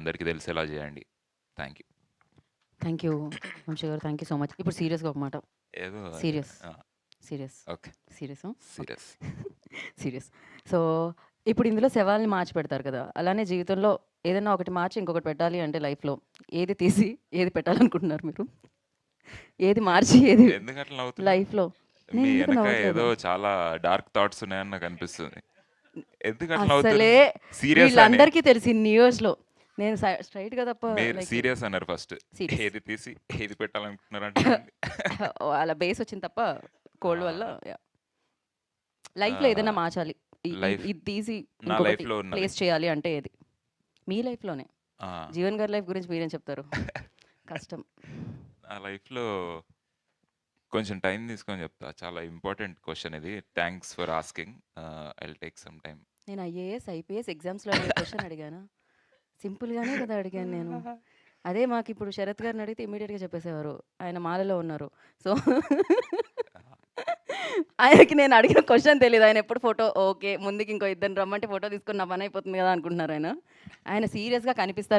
అందరికీ తెలిసేలా చేయండి. Thank you. Thank you Vamsi garu. Thank you so much. ఇప్పుడు సీరియస్గా ఒక మాట. ఏదో serious serious okay. Serious serious. Serious. So ఇప్పుడు ఇందులో శవాల్ని మార్చి పెడతారు కదా, అలానే జీవితంలో ఏదైనా ఒకటి మార్చి ఇంకొకటి పెట్టాలి అంటే లైఫ్లో ఏది తీసి ఏది పెట్టాలనుకుంటున్నారు మీరు? ఏది మార్చి ఏది ఎందుకట్లా నవ్వుతున్నారు? లైఫ్లో? నేను మీ ఎందుకు వెనక నవ్వట్లేదు? ఏదో చాలా డార్క్ థాట్స్ ఉన్నాయని నాకు అనిపిస్తుంది. ఎందుకట్లా నవ్వుతున్నారు? అసలే సీరియస్ అని వీళ్ళందరికీ తెలిసి ఇన్ని ఇయర్స్లో నేను స్ట్రైట్గా తప్ప మీరు like సీరియస్ అన్నారు ఫస్ట్. serious. ఏది తీసి ఏది పెట్టాలనుకుంటున్నారంటే వాళ్ళ బేస్ వచ్చింది తప్ప కోల్డ్ వల్ల లైఫ్లో ఏదైనా మార్చాలి, లైఫ్ ఇది తీసి నా ఇంకొకటి లైఫ్లో ఉన్నది ప్లేస్ చేయాలి అంటే ఏది? మీ లైఫ్లోనే. ఆ, జీవన్ గారి లైఫ్ గురించి మీరేం చెప్తారు? కష్టం. నా లైఫ్లో కొంచెం టైం తీసుకొని చెప్తా. చాలా ఇంపార్టెంట్ క్వశ్చన్ ఇది. Thanks for asking. I will take some time. నేను ఐఏఎస్ ఐపీఎస్ ఎగ్జామ్స్లో క్వశ్చన్ అడిగాను, సింపుల్గానే కదా అడిగాను నేను. అదే మాకు ఇప్పుడు శరత్ గారిని అడిగితే ఇమీడియట్గా చెప్పేసేవారు, ఆయన మాలలో ఉన్నారు. సో ఆయనకి నేను అడిగిన క్వశ్చన్ తెలియదు. ఆయన ఎప్పుడు ఫోటో ఓకే, ముందుకి ఇంకో ఇద్దరు రమ్మంటే ఫోటో తీసుకుని నా పని అయిపోతుంది కదా అనుకుంటున్నారు. ఆయన సీరియస్గా కనిపిస్తారు.